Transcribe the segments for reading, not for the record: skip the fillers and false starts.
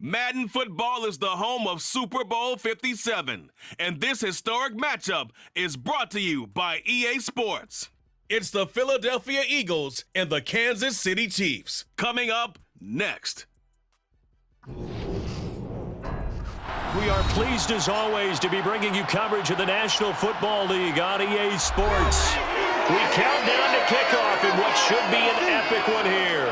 Madden football is the home of Super Bowl 57, and this historic matchup is brought to you by EA Sports. It's the Philadelphia Eagles and the Kansas City Chiefs. Coming up next. We are pleased as always to be bringing you coverage of the National Football League on EA Sports. We count down to kickoff in what should be an epic one here,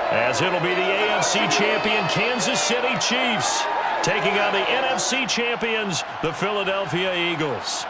as it'll be the AFC champion Kansas City Chiefs taking on the NFC champions, the Philadelphia Eagles.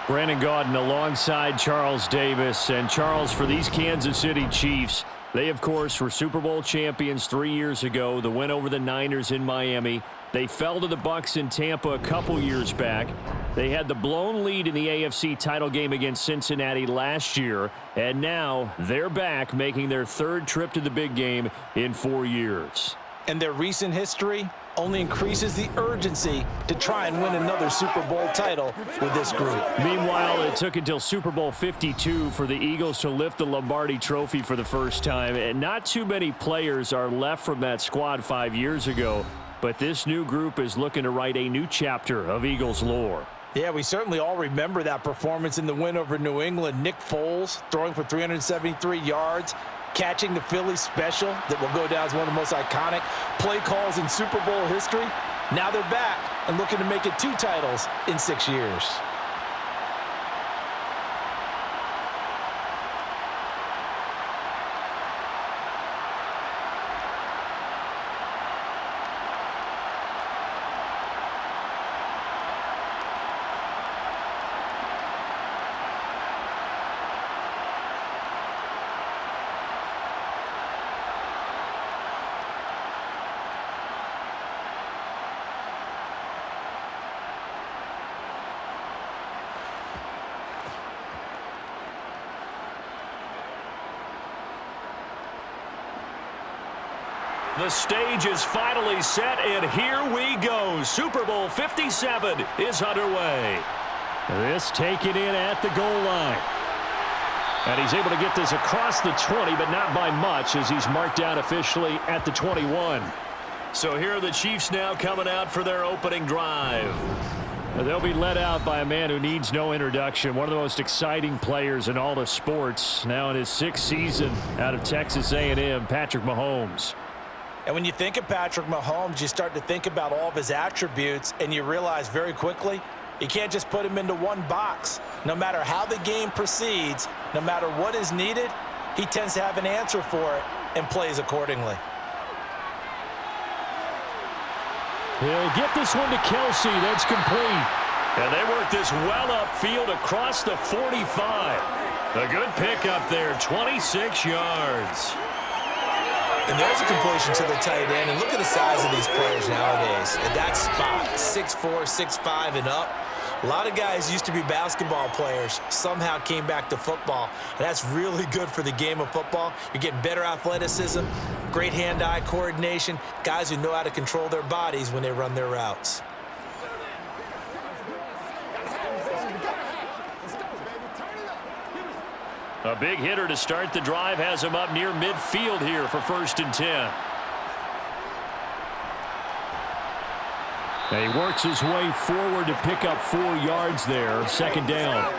Brandon Gaudin alongside Charles Davis. And Charles, for these Kansas City Chiefs, they, of course, were Super Bowl champions 3 years ago. The win over the Niners in Miami. They fell to the Bucs in Tampa a couple years back. They had the blown lead in the AFC title game against Cincinnati last year. And now they're back, making their third trip to the big game in 4 years. And their recent history only increases the urgency to try and win another Super Bowl title with this group. Meanwhile, it took until Super Bowl 52 for the Eagles to lift the Lombardi Trophy for the first time. And not too many players are left from that squad 5 years ago. But this new group is looking to write a new chapter of Eagles lore. Yeah, we certainly all remember that performance in the win over New England. Nick Foles throwing for 373 yards, catching the Philly special that will go down as one of the most iconic play calls in Super Bowl history. Now they're back and looking to make it 2 titles in 6 years. The stage is finally set, and here we go. Super Bowl 57 is underway. This taken in at the goal line. And he's able to get this across the 20, but not by much, as he's marked down officially at the 21. So here are the Chiefs now coming out for their opening drive. They'll be led out by a man who needs no introduction, one of the most exciting players in all the sports, now in his 6th season out of Texas A&M, Patrick Mahomes. And when you think of Patrick Mahomes, you start to think about all of his attributes, and you realize very quickly, you can't just put him into one box. No matter how the game proceeds, no matter what is needed, he tends to have an answer for it and plays accordingly. He'll get this one to Kelsey. That's complete. And they work this well upfield across the 45. A good pickup there, 26 yards. And there's a completion to the tight end. And look at the size of these players nowadays. At that spot, 6'4", 6'5", and up. A lot of guys used to be basketball players, somehow came back to football. And that's really good for the game of football. You're getting better athleticism, great hand-eye coordination, guys who know how to control their bodies when they run their routes. A big hitter to start the drive has him up near midfield here for 1st and 10. And he works his way forward to pick up 4 yards there, 2nd down.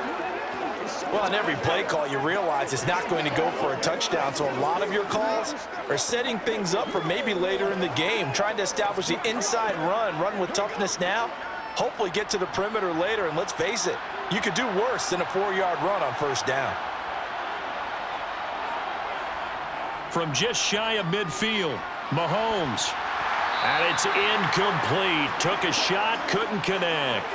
Well, on every play call, you realize it's not going to go for a touchdown, so a lot of your calls are setting things up for maybe later in the game, trying to establish the inside run with toughness now, hopefully get to the perimeter later, and let's face it, you could do worse than a 4-yard run on 1st down. From just shy of midfield, Mahomes. And it's incomplete. Took a shot, couldn't connect.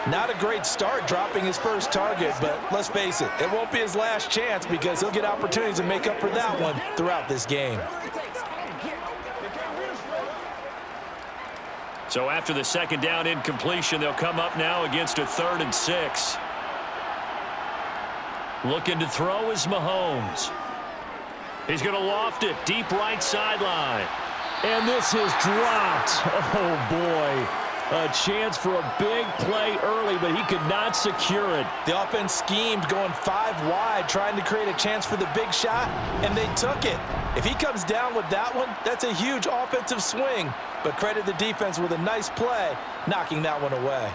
Not a great start dropping his first target, but let's face it, it won't be his last chance because he'll get opportunities to make up for that one throughout this game. So after the 2nd down incompletion, they'll come up now against a 3rd and 6. Looking to throw is Mahomes. He's going to loft it deep right sideline. And this is dropped. Oh, boy. A chance for a big play early, but he could not secure it. The offense schemed going 5 wide, trying to create a chance for the big shot, and they took it. If he comes down with that one, that's a huge offensive swing. But credit the defense with a nice play, knocking that one away.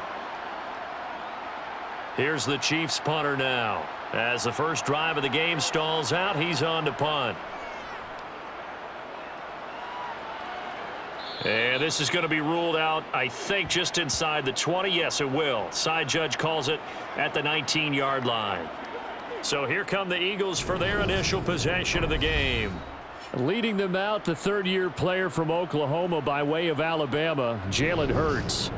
Here's the Chiefs punter now. As the first drive of the game stalls out, he's on to punt. And this is going to be ruled out, I think, just inside the 20. Yes, it will. Side judge calls it at the 19-yard line. So here come the Eagles for their initial possession of the game. Leading them out, the third-year player from Oklahoma by way of Alabama, Jalen Hurts.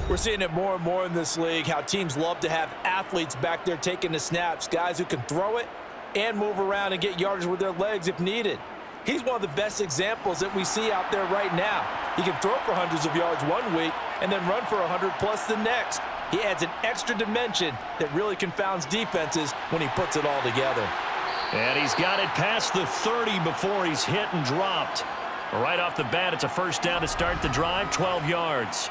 We're seeing it more and more in this league, how teams love to have athletes back there taking the snaps, guys who can throw it and move around and get yardage with their legs if needed. He's one of the best examples that we see out there right now. He can throw for hundreds of yards one week and then run for 100+ the next. He adds an extra dimension that really confounds defenses when he puts it all together. And he's got it past the 30 before he's hit and dropped. Right off the bat, it's a first down to start the drive, 12 yards.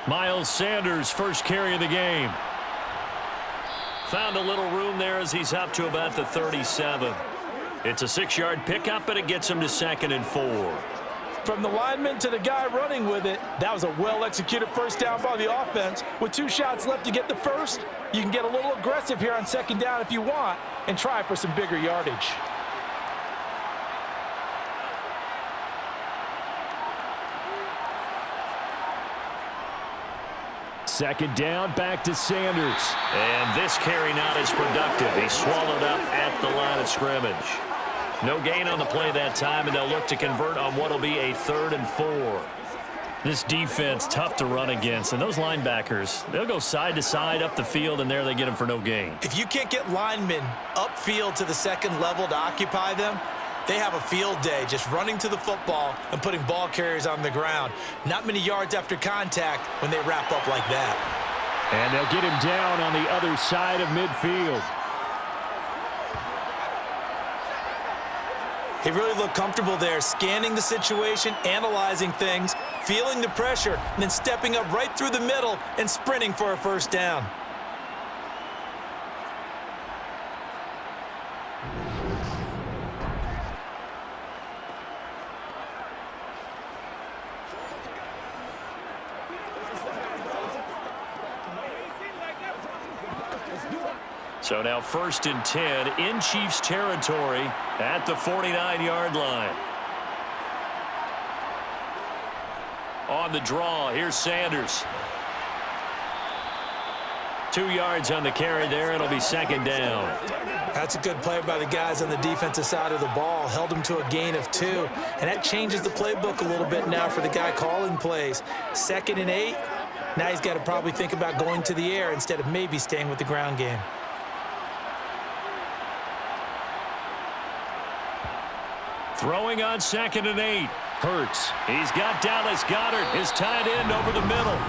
Miles Sanders, first carry of the game. Found a little room there as he's up to about the 37. It's a 6-yard pickup, but it gets him to 2nd and 4. From the lineman to the guy running with it, that was a well-executed first down by the offense. With 2 shots left to get the first, you can get a little aggressive here on 2nd down if you want and try for some bigger yardage. Second down, back to Sanders. And this carry not as productive. He swallowed up at the line of scrimmage. No gain on the play that time, and they'll look to convert on what will be a 3rd and 4. This defense, tough to run against. And those linebackers, they'll go side to side up the field, and there they get them for no gain. If you can't get linemen upfield to the 2nd level to occupy them, they have a field day just running to the football and putting ball carriers on the ground. Not many yards after contact when they wrap up like that. And they'll get him down on the other side of midfield. He really looked comfortable there, scanning the situation, analyzing things, feeling the pressure, and then stepping up right through the middle and sprinting for a first down. So now 1st and 10 in Chiefs territory at the 49-yard line. On the draw, here's Sanders. 2 yards on the carry there. It'll be 2nd down. That's a good play by the guys on the defensive side of the ball. Held him to a gain of 2. And that changes the playbook a little bit now for the guy calling plays. 2nd and 8. Now he's got to probably think about going to the air instead of maybe staying with the ground game. Throwing on 2nd and 8. Hurts. He's got Dallas Goedert, his tight end, over the middle.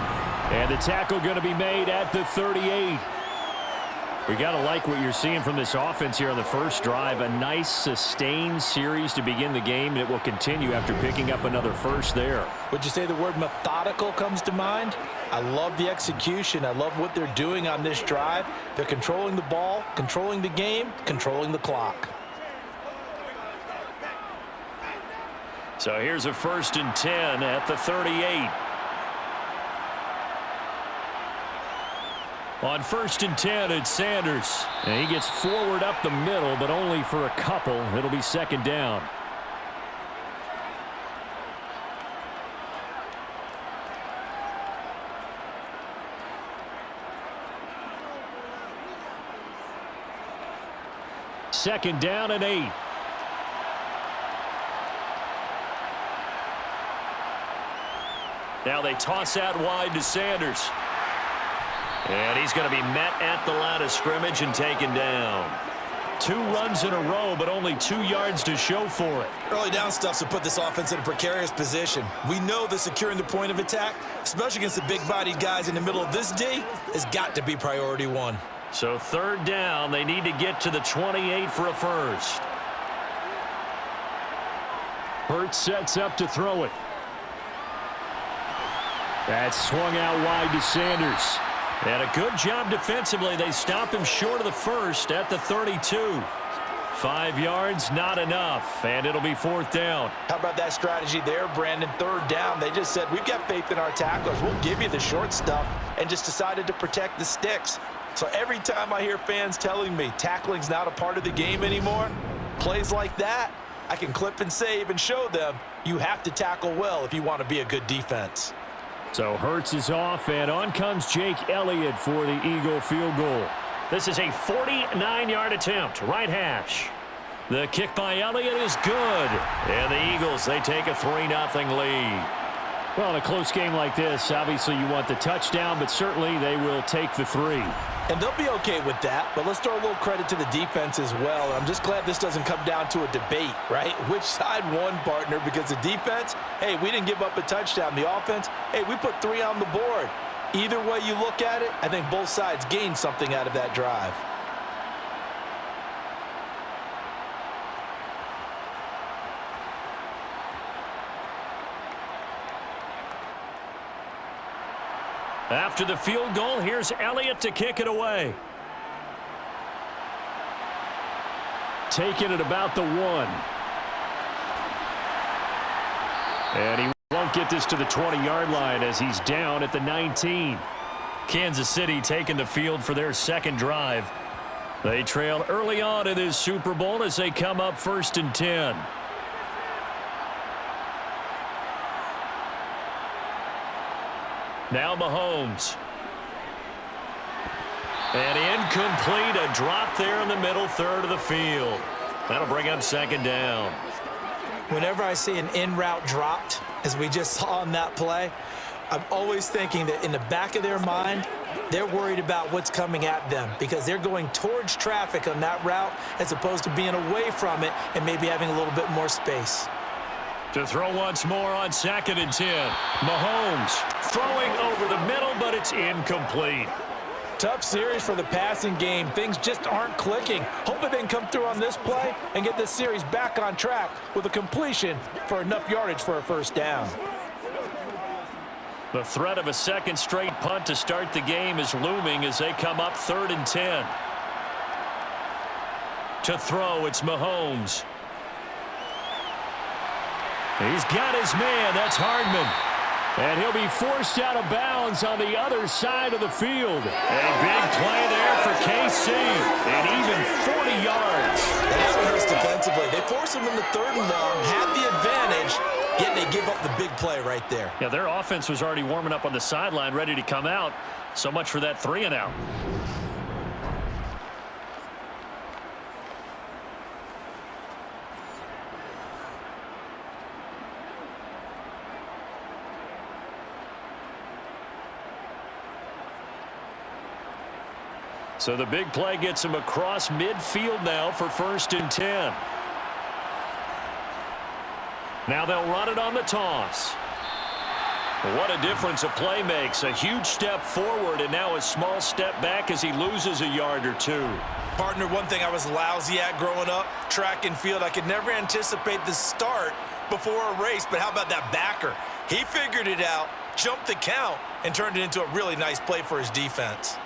And the tackle going to be made at the 38. We got to like what you're seeing from this offense here on the first drive. A nice, sustained series to begin the game, and it will continue after picking up another first there. Would you say the word methodical comes to mind? I love the execution. I love what they're doing on this drive. They're controlling the ball, controlling the game, controlling the clock. So here's a 1st and 10 at the 38. On 1st and 10, it's Sanders. And he gets forward up the middle, but only for a couple. It'll be 2nd down. Second down and 8. Now they toss out wide to Sanders. And he's going to be met at the line of scrimmage and taken down. 2 runs in a row, but only 2 yards to show for it. Early down stuff to put this offense in a precarious position. We know that securing the point of attack, especially against the big-bodied guys in the middle of this D, has got to be priority 1. So 3rd down, they need to get to the 28 for a first. Hurts sets up to throw it. That's swung out wide to Sanders. And a good job defensively. They stop him short of the first at the 32. 5 yards, not enough, and it'll be 4th down. How about that strategy there, Brandon? 3rd down, they just said, we've got faith in our tacklers. We'll give you the short stuff, and just decided to protect the sticks. So every time I hear fans telling me tackling's not a part of the game anymore, plays like that, I can clip and save and show them you have to tackle well if you want to be a good defense. So Hurts is off, and on comes Jake Elliott for the Eagle field goal. This is a 49-yard attempt, right hash. The kick by Elliott is good, and the Eagles, they take a 3-0 lead. Well, in a close game like this, obviously you want the touchdown, but certainly they will take the 3. And they'll be okay with that, but let's throw a little credit to the defense as well. I'm just glad this doesn't come down to a debate, right? Which side won, partner? Because the defense, hey, we didn't give up a touchdown. The offense, hey, we put 3 on the board. Either way you look at it, I think both sides gained something out of that drive. After the field goal, here's Elliott to kick it away. Taking it about the 1. And he won't get this to the 20-yard line as he's down at the 19. Kansas City taking the field for their 2nd drive. They trail early on in this Super Bowl as they come up 1st and 10. Now Mahomes. And incomplete, a drop there in the middle 3rd of the field. That'll bring up 2nd down. Whenever I see an in-route dropped, as we just saw on that play, I'm always thinking that in the back of their mind, they're worried about what's coming at them because they're going towards traffic on that route as opposed to being away from it and maybe having a little bit more space. To throw once more on 2nd and 10. Mahomes throwing over the middle, but it's incomplete. Tough series for the passing game. Things just aren't clicking. Hoping they can come through on this play and get this series back on track with a completion for enough yardage for a 1st down. The threat of a 2nd straight punt to start the game is looming as they come up 3rd and 10. To throw, it's Mahomes. He's got his man. That's Hardman. And he'll be forced out of bounds on the other side of the field. A big play there for KC. And even 40 yards. And that one hurts defensively. They force him into 3rd and long, had the advantage, yet they give up the big play right there. Yeah, their offense was already warming up on the sideline, ready to come out. So much for that 3 and out. So the big play gets him across midfield now for 1st and 10. Now they'll run it on the toss. What a difference a play makes. A huge step forward and now a small step back as he loses a yard or 2. Partner, one thing I was lousy at growing up, track and field, I could never anticipate the start before a race, but how about that backer? He figured it out, jumped the count, and turned it into a really nice play for his defense.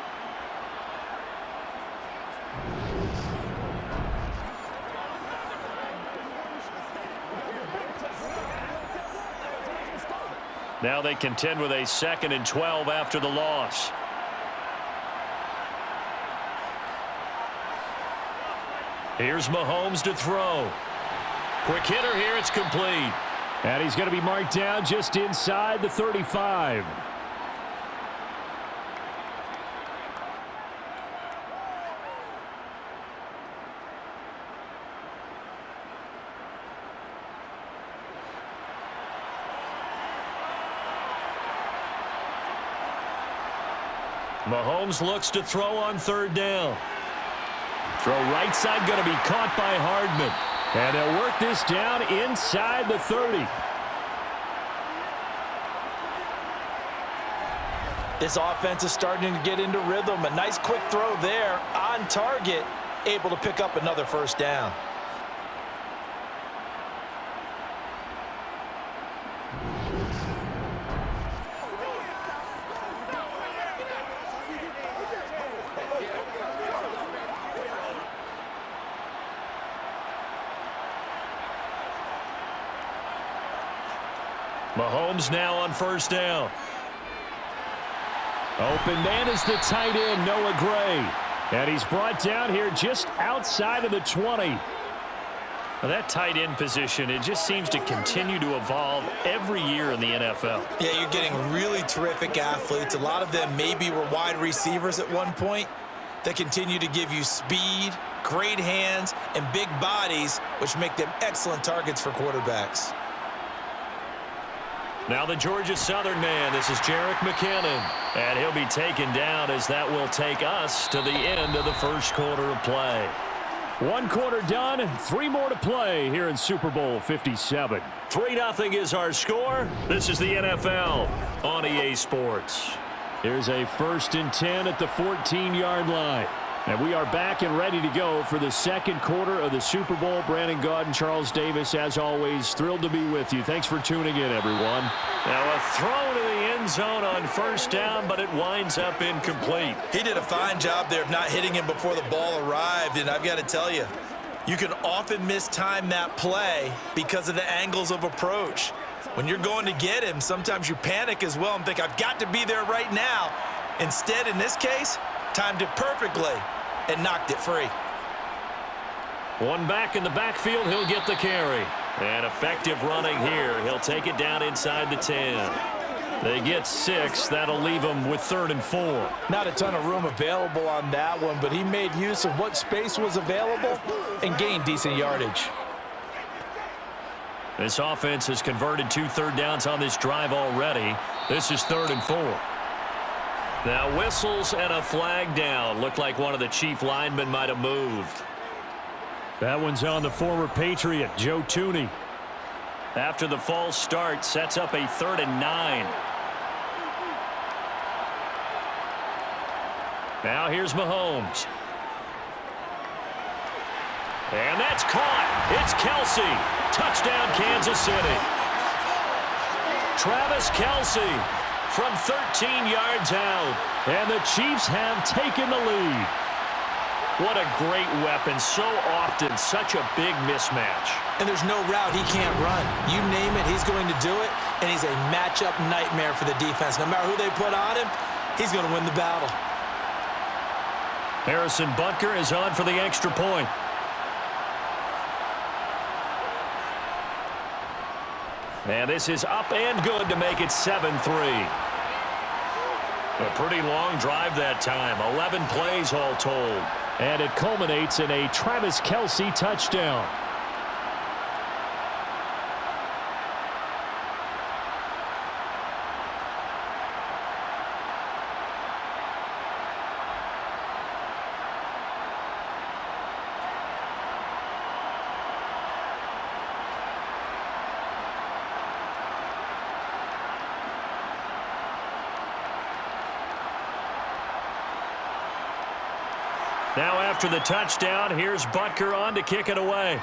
Now they contend with a 2nd and 12 after the loss. Here's Mahomes to throw. Quick hitter here, it's complete. And he's going to be marked down just inside the 35. Mahomes looks to throw on third down. Throw right side going to be caught by Hardman. And they'll work this down inside the 30. This offense is starting to get into rhythm. A nice quick throw there on target, able to pick up another first down. Mahomes now on first down. Open man is the tight end, Noah Gray. And he's brought down here just outside of the 20. Now that tight end position, it just seems to continue to evolve every year in the NFL. Yeah, you're getting really terrific athletes. A lot of them maybe were wide receivers at one point that continue to give you speed, great hands, and big bodies, which make them excellent targets for quarterbacks. Now the Georgia Southern man, this is Jerick McKinnon. And he'll be taken down as that will take us to the end of the first quarter of play. 1 quarter done, 3 more to play here in Super Bowl 57. 3-0 is our score. This is the NFL on EA Sports. Here's a 1st and 10 at the 14-yard line. And we are back and ready to go for the second quarter of the Super Bowl. Brandon Gaud and Charles Davis, as always, thrilled to be with you. Thanks for tuning in, everyone. Now a throw to the end zone on first down, but it winds up incomplete. He did a fine job there of not hitting him before the ball arrived, and I've got to tell you, you can often mistime that play because of the angles of approach. When you're going to get him, sometimes you panic as well and think, I've got to be there right now. Instead, in this case, timed it perfectly and knocked it free. One back in the backfield, he'll get the carry. And effective running here. He'll take it down inside the 10. They get 6. That'll leave them with 3rd and 4. Not a ton of room available on that one, but he made use of what space was available and gained decent yardage. This offense has converted 2 third downs on this drive already. This is 3rd and 4. Now whistles and a flag down. Looked like one of the chief linemen might have moved. That one's on the former Patriot, Joe Thuney. After the false start, sets up a 3rd and 9. Now here's Mahomes. And that's caught. It's Kelsey. Touchdown, Kansas City. Travis Kelsey from 13 yards out. And the Chiefs have taken the lead. What a great weapon. So often, such a big mismatch. And there's no route he can't run. You name it, he's going to do it. And he's a matchup nightmare for the defense. No matter who they put on him, he's going to win the battle. Harrison Butker is on for the extra point. And this is up and good to make it 7-3. A pretty long drive that time. 11 plays all told. And it culminates in a Travis Kelsey touchdown. Now after the touchdown, here's Butker on to kick it away.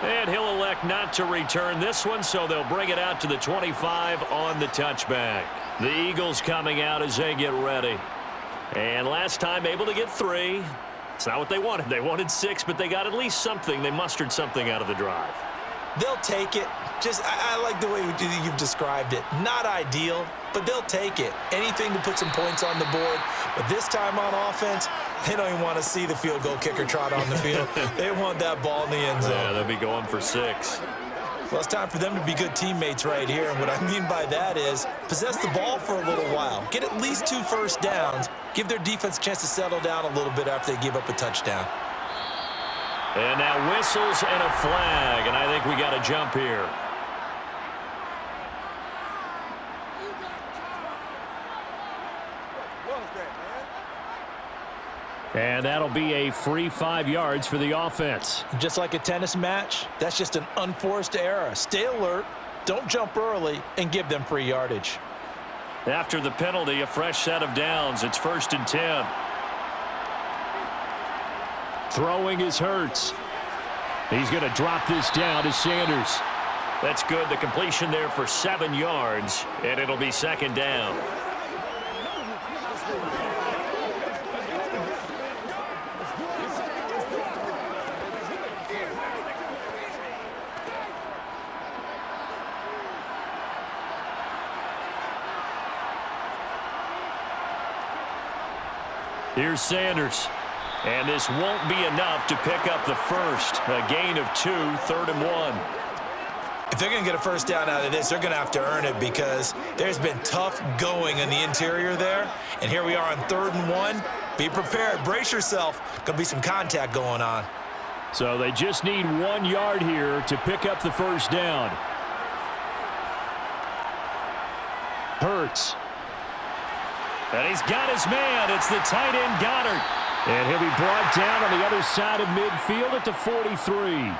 And he'll elect not to return this one, so they'll bring it out to the 25 on the touchback. The Eagles coming out as they get ready. And last time able to get 3. It's not what they wanted. They wanted 6, but they got at least something. They mustered something out of the drive. They'll take it. I like the way you've described it. Not ideal, but they'll take it. Anything to put some points on the board. But this time on offense, they don't even want to see the field goal kicker trot on the field. They want that ball in the end zone. Yeah, they'll be going for 6. Well, it's time for them to be good teammates right here. And what I mean by that is possess the ball for a little while. Get at least 2 first downs. Give their defense a chance to settle down a little bit after they give up a touchdown. And now whistles and a flag, and I think we got a jump here. And that'll be a free 5 yards for the offense. Just like a tennis match, that's just an unforced error. Stay alert, don't jump early, and give them free yardage. After the penalty, a fresh set of downs. It's 1st and 10. Throwing is Hurts. He's going to drop this down to Sanders. That's good. The completion there for 7 yards, and it'll be 2nd down. Here's Sanders. And this won't be enough to pick up the first. A gain of 2, 3rd and 1. If they're going to get a first down out of this, they're going to have to earn it because there's been tough going in the interior there. And here we are on 3rd and 1. Be prepared. Brace yourself. Going to be some contact going on. So they just need 1 yard here to pick up the first down. Hurts. And he's got his man. It's the tight end, Goddard. And he'll be brought down on the other side of midfield at the 43.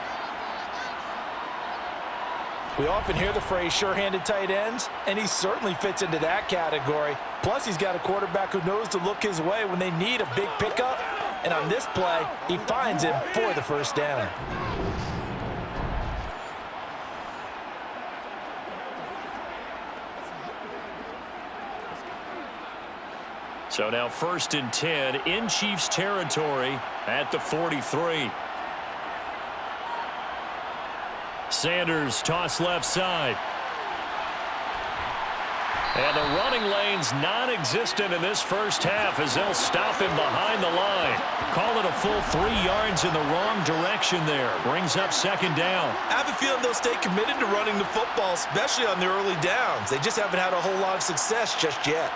We often hear the phrase sure-handed tight ends, and he certainly fits into that category. Plus, he's got a quarterback who knows to look his way when they need a big pickup. And on this play, he finds him for the first down. So now 1st and 10 in Chiefs territory at the 43. Sanders toss left side. And the running lane's non-existent in this first half as they'll stop him behind the line. Call it a full 3 yards in the wrong direction there. Brings up 2nd down. I have a feeling they'll stay committed to running the football, especially on the early downs. They just haven't had a whole lot of success just yet.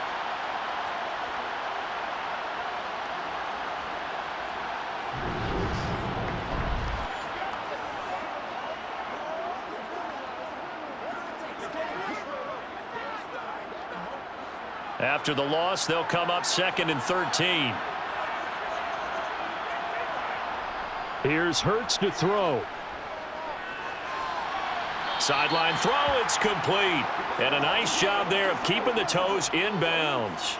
After the loss, they'll come up 2nd and 13. Here's Hurts to throw. Sideline throw, it's complete. And a nice job there of keeping the toes in bounds.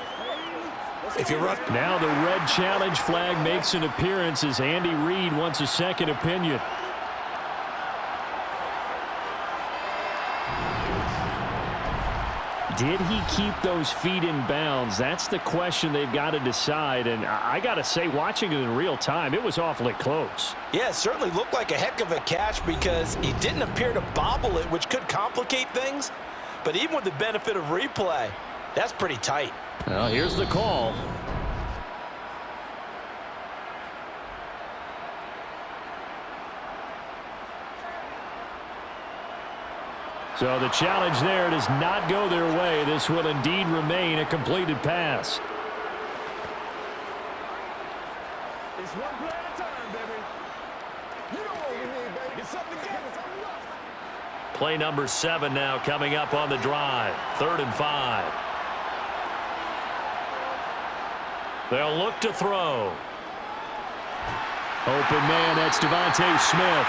If you run. Now the red challenge flag makes an appearance as Andy Reid wants a second opinion. Did he keep those feet in bounds? That's the question they've got to decide. And I got to say, watching it in real time, it was awfully close. Yeah, it certainly looked like a heck of a catch because he didn't appear to bobble it, which could complicate things. But even with the benefit of replay, that's pretty tight. Well, here's the call. So the challenge there does not go their way. This will indeed remain a completed pass. It's one play at a time, baby. You know what we need, baby. Get something together. Play number 7 now coming up on the drive. 3rd and 5. They'll look to throw. Open man, that's Devontae Smith.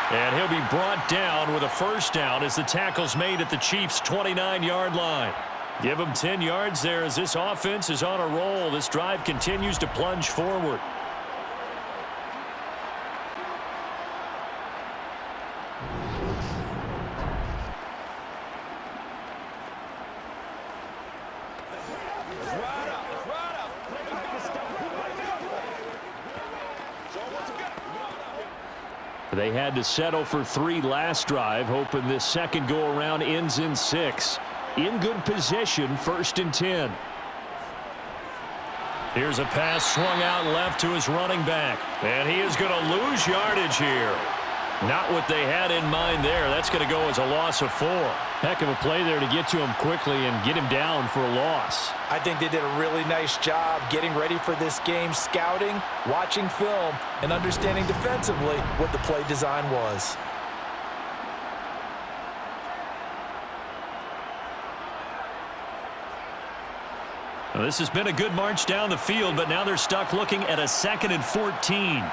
And he'll be brought down with a first down as the tackle's made at the Chiefs' 29-yard line. Give them 10 yards there as this offense is on a roll. This drive continues to plunge forward. They had to settle for 3 last drive, hoping this second go-around ends in 6. In good position, 1st and 10. Here's a pass swung out left to his running back. And he is going to lose yardage here. Not what they had in mind there. That's going to go as a loss of 4. Heck of a play there to get to him quickly and get him down for a loss. I think they did a really nice job getting ready for this game, scouting, watching film, and understanding defensively what the play design was. Well, this has been a good march down the field, but now they're stuck looking at a 2nd and 14.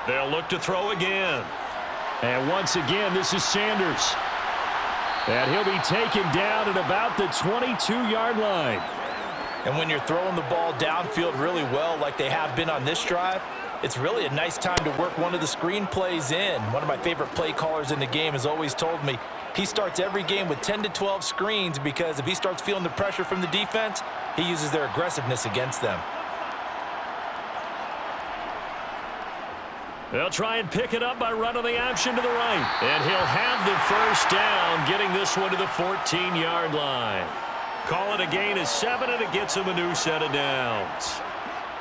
They'll look to throw again. And once again, this is Sanders. And he'll be taken down at about the 22-yard line. And when you're throwing the ball downfield really well like they have been on this drive, it's really a nice time to work one of the screen plays in. One of my favorite play callers in the game has always told me he starts every game with 10 to 12 screens because if he starts feeling the pressure from the defense, he uses their aggressiveness against them. They'll try and pick it up by running the option to the right. And he'll have the first down, getting this one to the 14-yard line. Call it a gain of 7, and it gets him a new set of downs.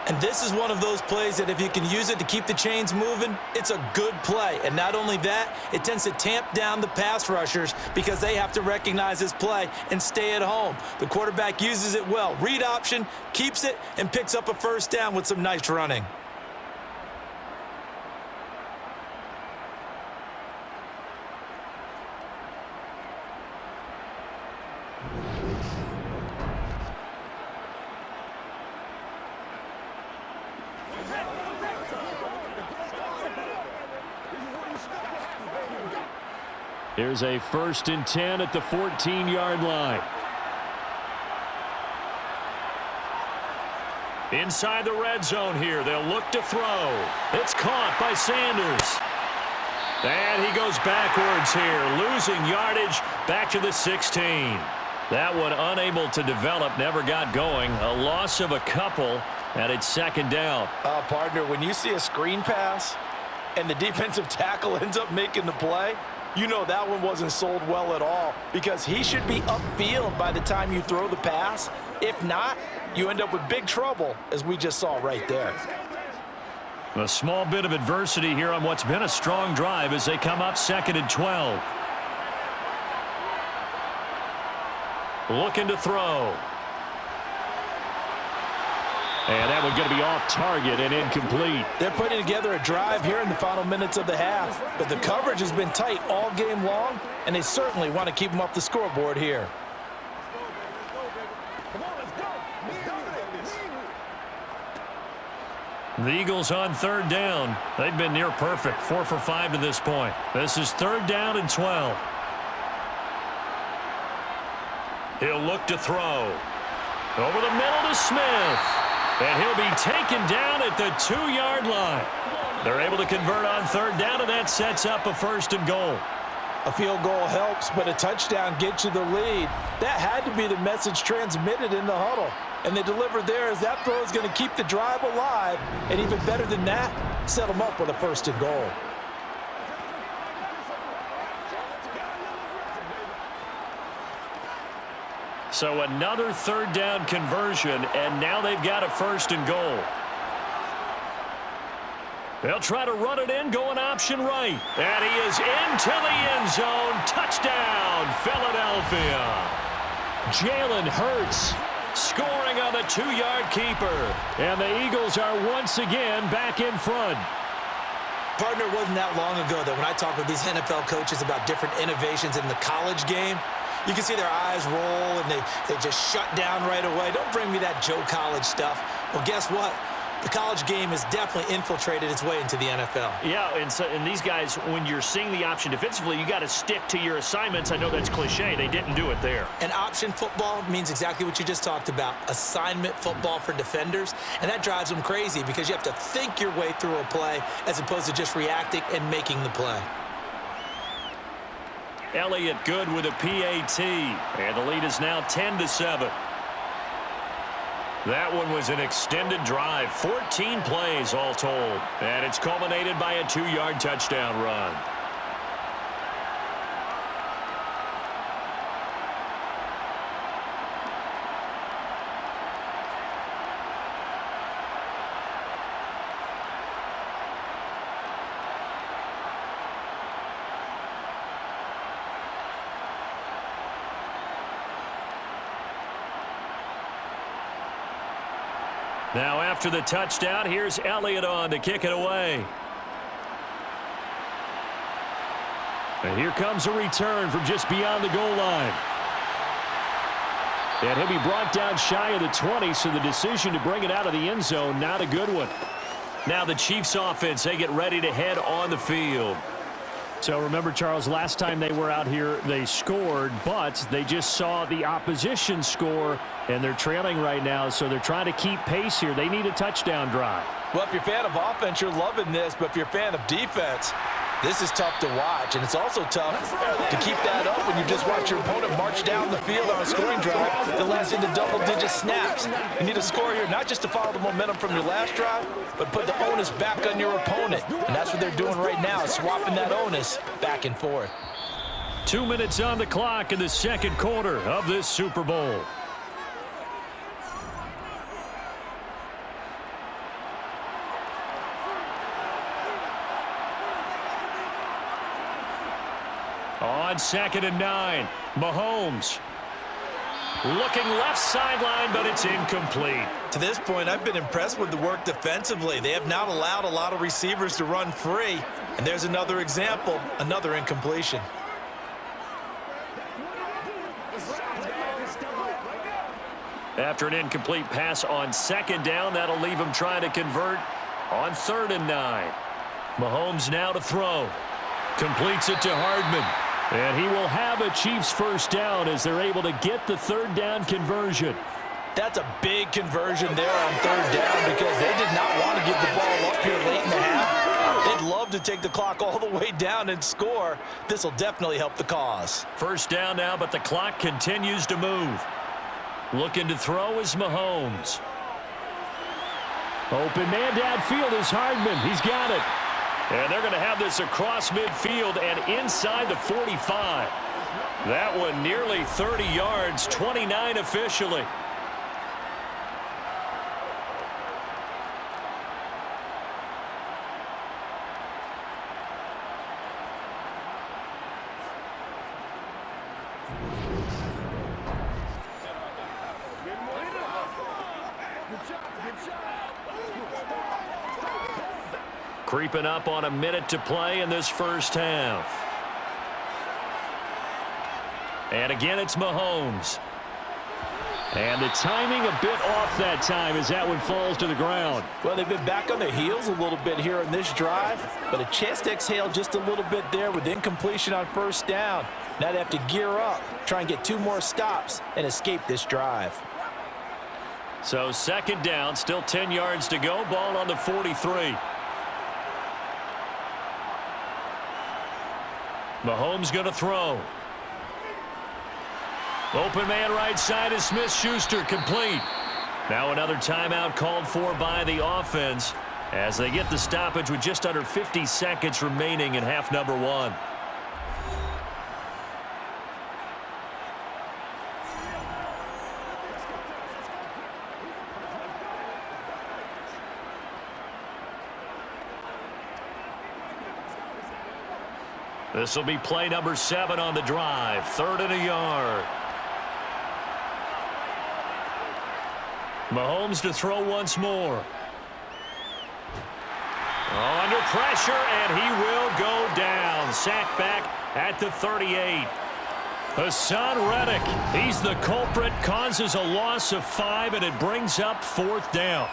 And this is one of those plays that if you can use it to keep the chains moving, it's a good play. And not only that, it tends to tamp down the pass rushers because they have to recognize this play and stay at home. The quarterback uses it well. Read option, keeps it, and picks up a first down with some nice running. Here's a 1st and 10 at the 14-yard line. Inside the red zone here. They'll look to throw. It's caught by Sanders. And he goes backwards here, losing yardage back to the 16. That one unable to develop, never got going. A loss of a couple, and it's 2nd down. Partner, when you see a screen pass and the defensive tackle ends up making the play, you know that one wasn't sold well at all because he should be upfield by the time you throw the pass. If not, you end up with big trouble, as we just saw right there. A small bit of adversity here on what's been a strong drive as they come up 2nd and 12. Looking to throw. And that one going to be off target and incomplete. They're putting together a drive here in the final minutes of the half, but the coverage has been tight all game long, and they certainly want to keep them off the scoreboard here. The Eagles on 3rd down. They've been near perfect, 4 for 5 to this point. This is 3rd down and 12. He'll look to throw. Over the middle to Smith. And he'll be taken down at the 2-yard line. They're able to convert on 3rd down, and that sets up a 1st and goal. A field goal helps, but a touchdown gets you the lead. That had to be the message transmitted in the huddle. And they delivered there as that throw is going to keep the drive alive. And even better than that, set them up with a 1st and goal. So another 3rd down conversion, and now they've got a 1st and goal. They'll try to run it in, going option right. And he is into the end zone. Touchdown, Philadelphia. Jalen Hurts scoring on the 2-yard keeper. And the Eagles are once again back in front. Partner, wasn't that long ago that when I talk with these NFL coaches about different innovations in the college game, you can see their eyes roll and they just shut down right away. Don't bring me that Joe College stuff. Well, guess what? The college game has definitely infiltrated its way into the NFL. Yeah, and these guys, when you're seeing the option defensively, you got to stick to your assignments. I know that's cliche. They didn't do it there. And option football means exactly what you just talked about, assignment football for defenders. And that drives them crazy because you have to think your way through a play as opposed to just reacting and making the play. Elliott good with a PAT. And the lead is now 10-7. That one was an extended drive, 14 plays all told. And it's culminated by a 2-yard touchdown run. Now after the touchdown, here's Elliott on to kick it away. And here comes a return from just beyond the goal line. And he'll be brought down shy of the 20, so the decision to bring it out of the end zone, not a good one. Now the Chiefs offense, they get ready to head on the field. So remember, Charles, last time they were out here, they scored, but they just saw the opposition score, and they're trailing right now, so they're trying to keep pace here. They need a touchdown drive. Well, if you're a fan of offense, you're loving this, but if you're a fan of defense, this is tough to watch, and it's also tough to keep that up when you just watch your opponent march down the field on a scoring drive that lasts into double-digit snaps. You need a score here, not just to follow the momentum from your last drive, but put the onus back on your opponent. And that's what they're doing right now, swapping that onus back and forth. 2 minutes on the clock in the second quarter of this Super Bowl. On 2nd and 9, Mahomes looking left sideline, but it's incomplete. To this point, I've been impressed with the work defensively. They have not allowed a lot of receivers to run free. And there's another example, another incompletion. After an incomplete pass on 2nd down, that'll leave him trying to convert on 3rd and 9. Mahomes now to throw. Completes it to Hardman. And he will have a Chiefs first down as they're able to get the 3rd down conversion. That's a big conversion there on 3rd down because they did not want to give the ball up here late in the half. They'd love to take the clock all the way down and score. This will definitely help the cause. First down now, but the clock continues to move. Looking to throw is Mahomes. Open man downfield is Hardman. He's got it. And they're going to have this across midfield and inside the 45. That one nearly 30 yards, 29 officially. Creeping up on a minute to play in this first half. And again, it's Mahomes. And the timing a bit off that time as that one falls to the ground. Well, they've been back on their heels a little bit here in this drive, but a chance to exhale just a little bit there with incompletion on 1st down. Now they have to gear up, try and get 2 more stops, and escape this drive. So 2nd down, still 10 yards to go, ball on the 43. Mahomes going to throw. Open man right side is Smith-Schuster, complete. Now another timeout called for by the offense as they get the stoppage with just under 50 seconds remaining in half number 1. This will be play number 7 on the drive. 3rd and a yard. Mahomes to throw once more. Under pressure, and he will go down. Sacked back at the 38. Hassan Reddick, he's the culprit, causes a loss of 5, and it brings up 4th down.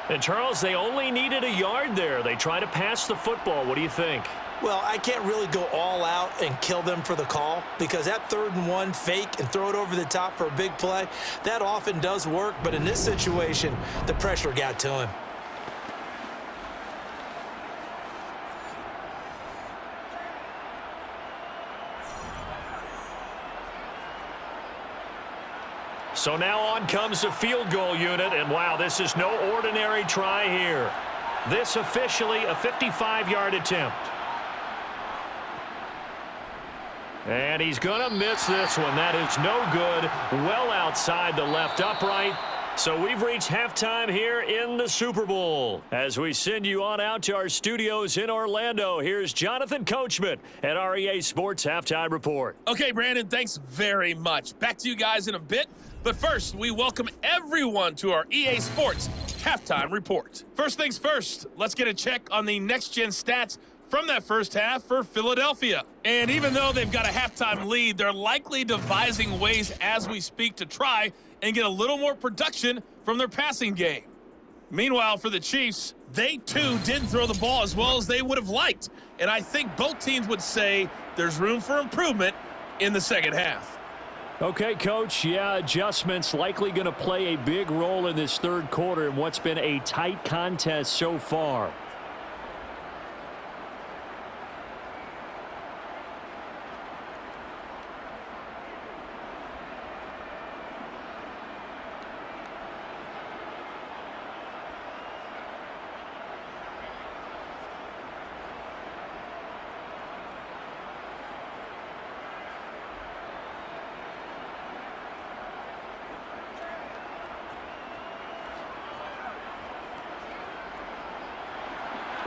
And, Charles, they only needed a yard there. They try to pass the football. What do you think? Well, I can't really go all out and kill them for the call because that 3rd and 1 fake and throw it over the top for a big play, that often does work. But in this situation, the pressure got to him. So now on comes the field goal unit, and wow, this is no ordinary try here. This officially a 55-yard attempt. And he's going to miss this one. That is no good. Well outside the left upright. So we've reached halftime here in the Super Bowl. As we send you on out to our studios in Orlando, here's Jonathan Coachman at our EA Sports Halftime Report. Okay, Brandon, thanks very much. Back to you guys in a bit. But first, we welcome everyone to our EA Sports Halftime Report. First things first, let's get a check on the next-gen stats from that first half for Philadelphia. And even though they've got a halftime lead, they're likely devising ways as we speak to try and get a little more production from their passing game. Meanwhile, for the Chiefs, they too didn't throw the ball as well as they would have liked. And I think both teams would say there's room for improvement in the second half. Okay, Coach, yeah, adjustments likely going to play a big role in this third quarter in what's been a tight contest so far.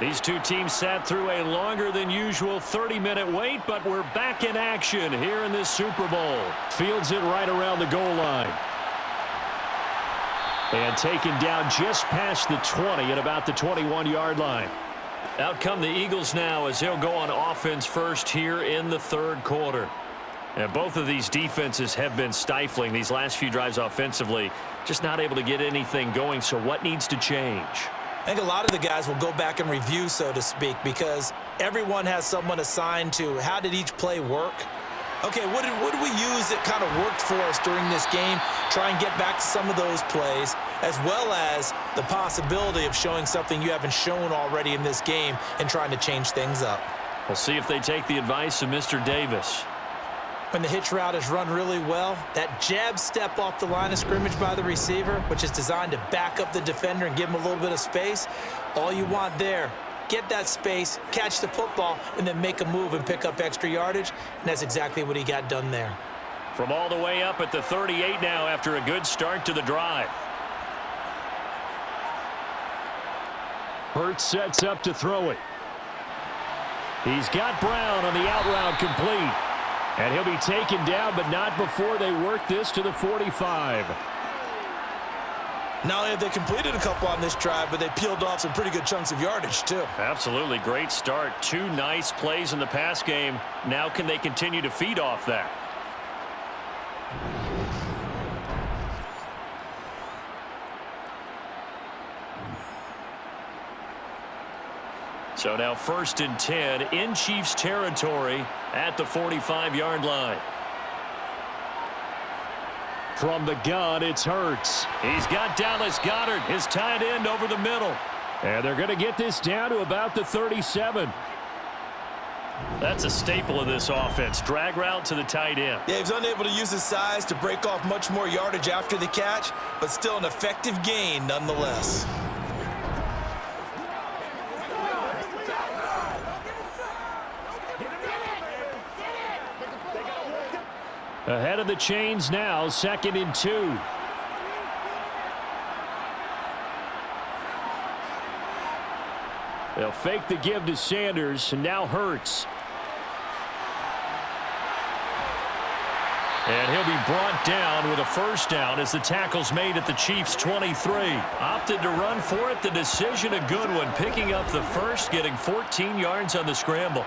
These two teams sat through a longer than usual 30-minute wait, but we're back in action here in this Super Bowl. Fields it right around the goal line. And taken down just past the 20 at about the 21-yard line. Out come the Eagles now as they'll go on offense first here in the third quarter. And both of these defenses have been stifling these last few drives offensively. Just not able to get anything going, so what needs to change? I think a lot of the guys will go back and review, so to speak, because everyone has someone assigned to how did each play work. Okay, what did we use that kind of worked for us during this game? Try and get back to some of those plays, as well as the possibility of showing something you haven't shown already in this game and trying to change things up. We'll see if they take the advice of Mr. Davis. When the hitch route is run really well, that jab step off the line of scrimmage by the receiver, which is designed to back up the defender and give him a little bit of space, all you want there, get that space, catch the football, and then make a move and pick up extra yardage, and that's exactly what he got done there. From all the way up at the 38 now after a good start to the drive. Hurts sets up to throw it. He's got Brown on the out route complete. And he'll be taken down, but not before they work this to the 45. Not only have they completed a couple on this drive, but they peeled off some pretty good chunks of yardage, too. Absolutely. Great start. Two nice plays in the pass game. Now can they continue to feed off that? So now 1st and 10 in Chiefs territory at the 45-yard line. From the gun, it's Hurts. He's got Dallas Goedert, his tight end, over the middle. And they're going to get this down to about the 37. That's a staple of this offense. Drag route to the tight end. Yeah, he was unable to use his size to break off much more yardage after the catch, but still an effective gain nonetheless. Ahead of the chains now, 2nd and 2. They'll fake the give to Sanders, and now Hurts. And he'll be brought down with a first down as the tackle's made at the Chiefs' 23. Opted to run for it. The decision a good one. Picking up the first, getting 14 yards on the scramble.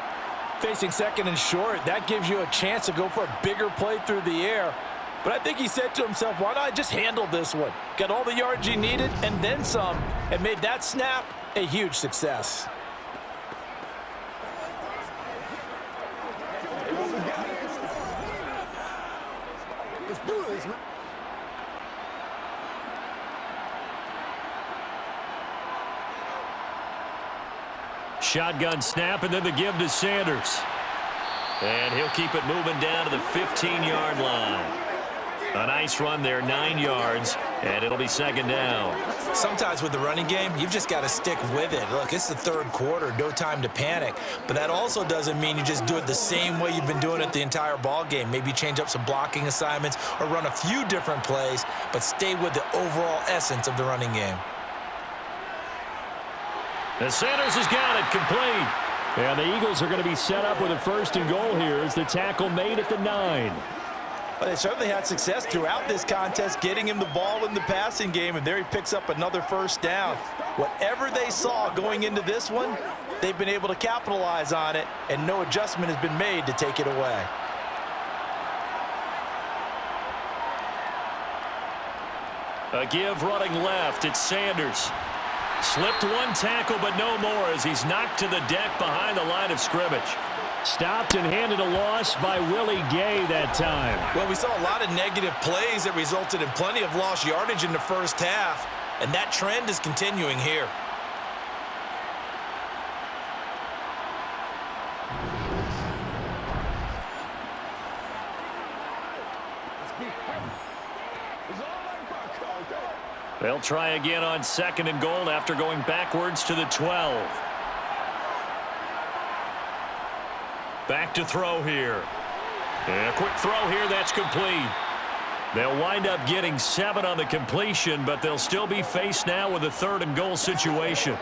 Facing 2nd and short, that gives you a chance to go for a bigger play through the air. But I think he said to himself, why not just handle this one? Got all the yards he needed and then some, and made that snap a huge success. Let's do this, man. Shotgun snap, and then the give to Sanders. And he'll keep it moving down to the 15-yard line. A nice run there, 9 yards, and it'll be 2nd down. Sometimes with the running game, you've just got to stick with it. Look, it's the third quarter, no time to panic. But that also doesn't mean you just do it the same way you've been doing it the entire ball game. Maybe change up some blocking assignments or run a few different plays, but stay with the overall essence of the running game. And Sanders has got it complete. And the Eagles are going to be set up with a 1st and goal here as the tackle made at the 9. Well, they certainly had success throughout this contest, getting him the ball in the passing game, and there he picks up another first down. Whatever they saw going into this one, they've been able to capitalize on it, and no adjustment has been made to take it away. A give running left. It's Sanders. Slipped one tackle, but no more as he's knocked to the deck behind the line of scrimmage. Stopped and handed a loss by Willie Gay that time. Well, we saw a lot of negative plays that resulted in plenty of lost yardage in the first half, and that trend is continuing here. They'll try again on 2nd and goal after going backwards to the 12. Back to throw here. And a quick throw here, that's complete. They'll wind up getting 7 on the completion, but they'll still be faced now with a 3rd and goal situation.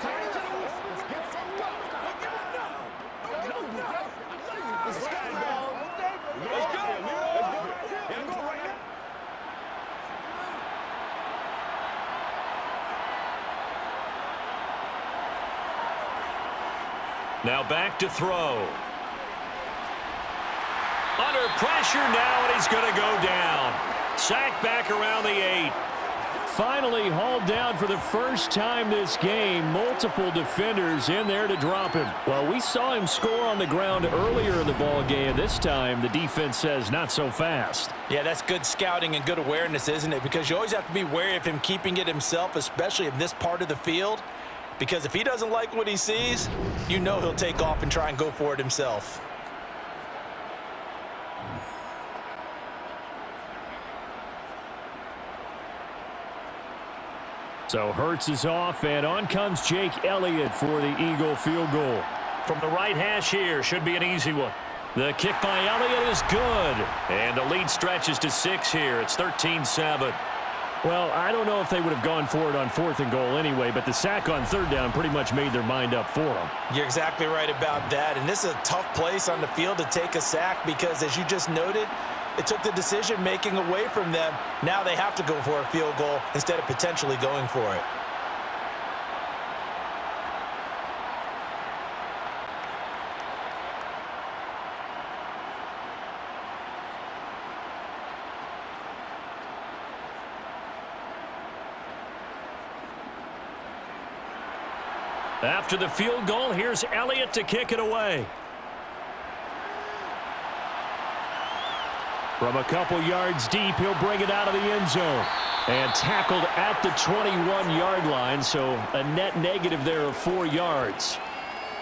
Now back to throw. Under pressure now, and he's going to go down. Sacked back around the 8. Finally hauled down for the first time this game. Multiple defenders in there to drop him. Well, we saw him score on the ground earlier in the ball game. This time, the defense says not so fast. Yeah, that's good scouting and good awareness, isn't it? Because you always have to be wary of him keeping it himself, especially in this part of the field. Because if he doesn't like what he sees, you know he'll take off and try and go for it himself. So Hurts is off, and on comes Jake Elliott for the Eagle field goal. From the right hash here, should be an easy one. The kick by Elliott is good. And the lead stretches to 6 here. It's 13-7. Well, I don't know if they would have gone for it on 4th and goal anyway, but the sack on 3rd down pretty much made their mind up for them. You're exactly right about that, and this is a tough place on the field to take a sack because, as you just noted, it took the decision-making away from them. Now they have to go for a field goal instead of potentially going for it. After the field goal, here's Elliott to kick it away. From a couple yards deep, he'll bring it out of the end zone. And tackled at the 21-yard line, so a net negative there of 4 yards.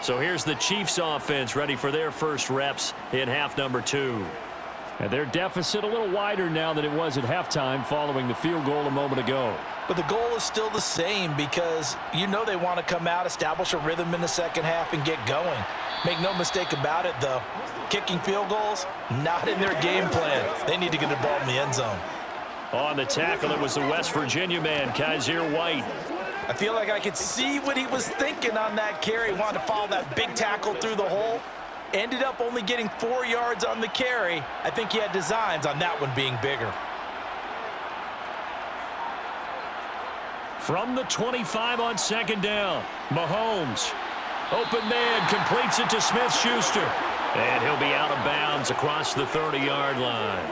So here's the Chiefs offense ready for their first reps in half number 2. And their deficit a little wider now than it was at halftime following the field goal a moment ago. But the goal is still the same because you know they want to come out, establish a rhythm in the second half, and get going. Make no mistake about it, though. Kicking field goals, not in their game plan. They need to get the ball in the end zone. On the tackle, it was the West Virginia man, Kaiser White. I feel like I could see what he was thinking on that carry. Wanted to follow that big tackle through the hole. Ended up only getting 4 yards on the carry. I think he had designs on that one being bigger. From the 25 on 2nd down, Mahomes. Open man, completes it to Smith-Schuster. And he'll be out of bounds across the 30-yard line.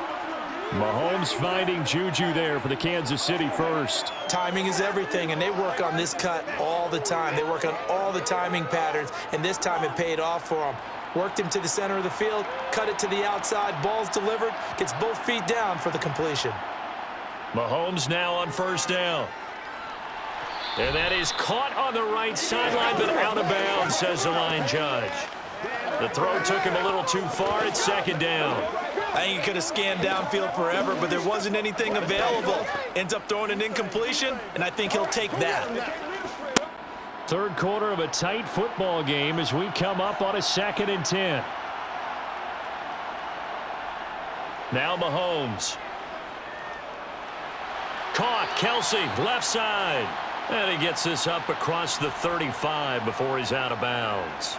Mahomes finding Juju there for the Kansas City first. Timing is everything, and they work on this cut all the time. They work on all the timing patterns, and this time it paid off for them. Worked him to the center of the field, cut it to the outside, ball's delivered, gets both feet down for the completion. Mahomes now on 1st down. And that is caught on the right sideline, but out of bounds, says the line judge. The throw took him a little too far. It's 2nd down. I think he could have scanned downfield forever, but there wasn't anything available. Ends up throwing an incompletion, and I think he'll take that. 3rd quarter of a tight football game as we come up on a 2nd and 10. Now Mahomes. Caught, Kelsey, left side. And he gets this up across the 35 before he's out of bounds.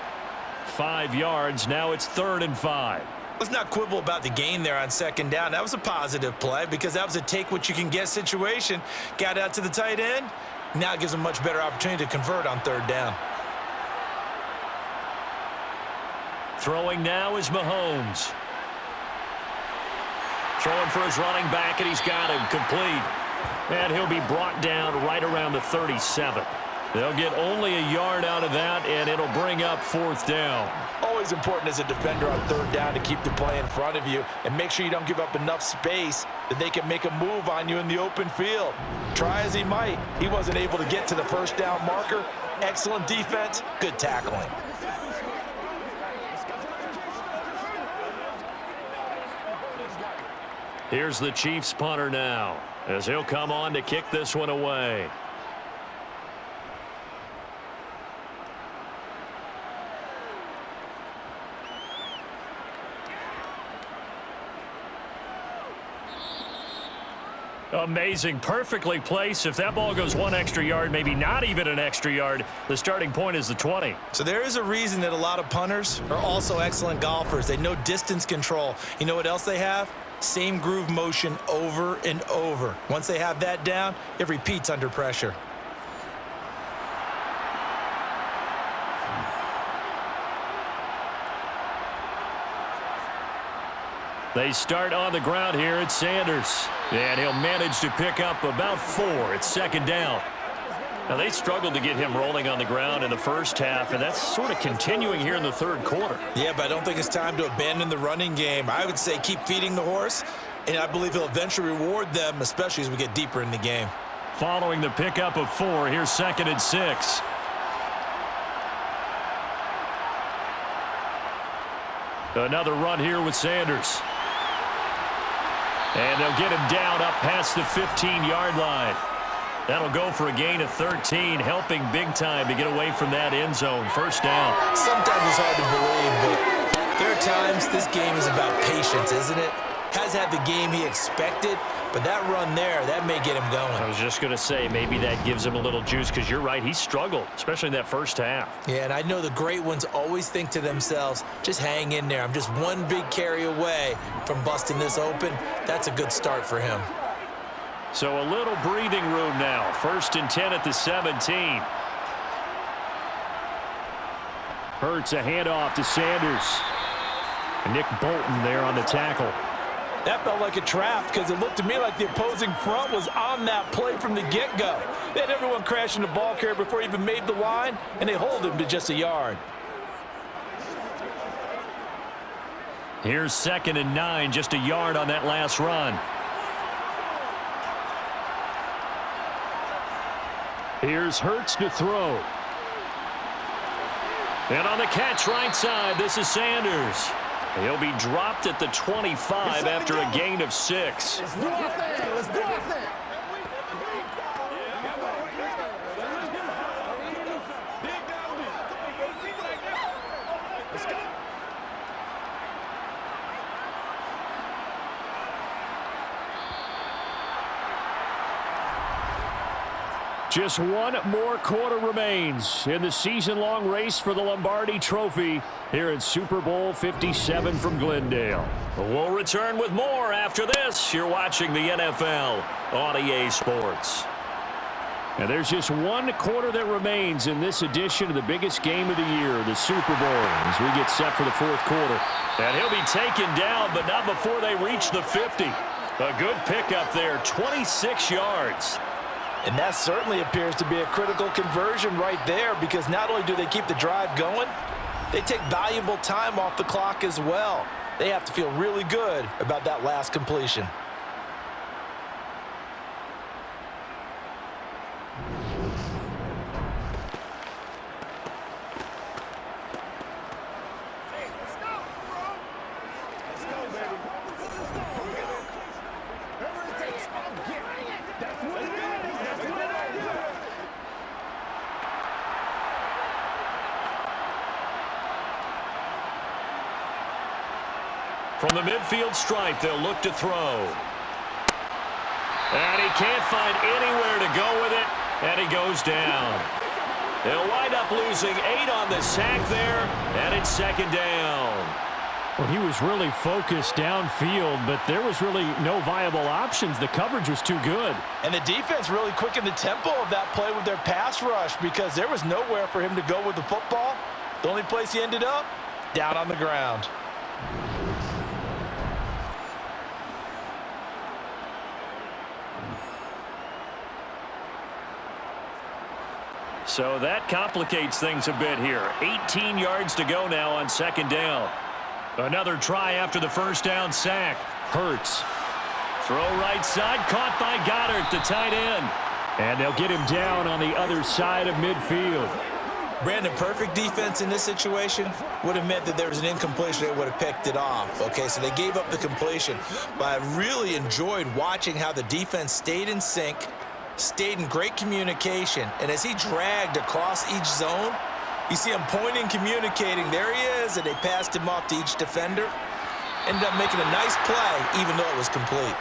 5 yards, now it's 3rd and 5. Let's not quibble about the gain there on 2nd down. That was a positive play because that was a take-what-you-can-get situation. Got out to the tight end, Now it gives them a much better opportunity to convert on third down. Throwing now is Mahomes. Throwing for his running back, and he's got him complete. And he'll be brought down right around the 37. They'll get only a yard out of that, and it'll bring up fourth down. Always important as a defender on third down to keep the play in front of you and make sure you don't give up enough space that they can make a move on you in the open field. Try as he might, he wasn't able to get to the first down marker. Excellent defense, good tackling. Here's the Chiefs punter now, as he'll come on to kick this one away. Amazing, perfectly placed. If that ball goes one extra yard, maybe not even an extra yard, the starting point is the 20. So there is a reason that a lot of punters are also excellent golfers. They know distance control. You know what else they have? Same groove motion over and over. Once they have that down, it repeats under pressure. They start on the ground here at Sanders. And he'll manage to pick up about 4 at second down. Now, they struggled to get him rolling on the ground in the first half, and that's sort of continuing here in the third quarter. Yeah, but I don't think it's time to abandon the running game. I would say keep feeding the horse, and I believe he'll eventually reward them, especially as we get deeper in the game. Following the pickup of 4, here's 2nd and 6. Another run here with Sanders. And they'll get him down up past the 15-yard line. That'll go for a gain of 13, helping big time to get away from that end zone. First down. Sometimes it's hard to believe, but there are times this game is about patience, isn't it? Has had the game he expected, but that run there, that may get him going. I was just going to say, maybe that gives him a little juice, because you're right, he struggled, especially in that first half. Yeah, and I know the great ones always think to themselves, just hang in there. I'm just one big carry away from busting this open. That's a good start for him. So a little breathing room now. 1st and 10 at the 17. Hurts a handoff to Sanders. Nick Bolton there on the tackle. That felt like a trap because it looked to me like the opposing front was on that play from the get-go. They had everyone crashing the ball carrier before he even made the line, and they hold him to just a yard. Here's 2nd and 9, just a yard on that last run. Here's Hurts to throw. And on the catch right side, this is Sanders. He'll be dropped at the 25 after a gain of 6. Let's do our thing. Let's do our thing. Just one more quarter remains in the season-long race for the Lombardi Trophy here at Super Bowl 57 from Glendale. We'll return with more after this. You're watching the NFL on EA Sports. And there's just one quarter that remains in this edition of the biggest game of the year, the Super Bowl, as we get set for the fourth quarter. And he'll be taken down, but not before they reach the 50. A good pickup there, 26 yards. And that certainly appears to be a critical conversion right there, because not only do they keep the drive going, they take valuable time off the clock as well. They have to feel really good about that last completion. From the midfield stripe, they'll look to throw. And he can't find anywhere to go with it, and he goes down. They'll wind up losing 8 on the sack there, and it's second down. Well, he was really focused downfield, but there was really no viable options. The coverage was too good. And the defense really quickened the tempo of that play with their pass rush because there was nowhere for him to go with the football. The only place he ended up, down on the ground. So that complicates things a bit here. 18 yards to go now on second down. Another try after the first down sack. Hurts. Throw right side, caught by Goddard, the tight end. And they'll get him down on the other side of midfield. Brandon, perfect defense in this situation would have meant that there was an incompletion. They would have picked it off. Okay, so they gave up the completion. But I really enjoyed watching how the defense stayed in sync, stayed in great communication. And as he dragged across each zone, you see him pointing, communicating. There he is, and they passed him off to each defender. Ended up making a nice play, even though it was complete.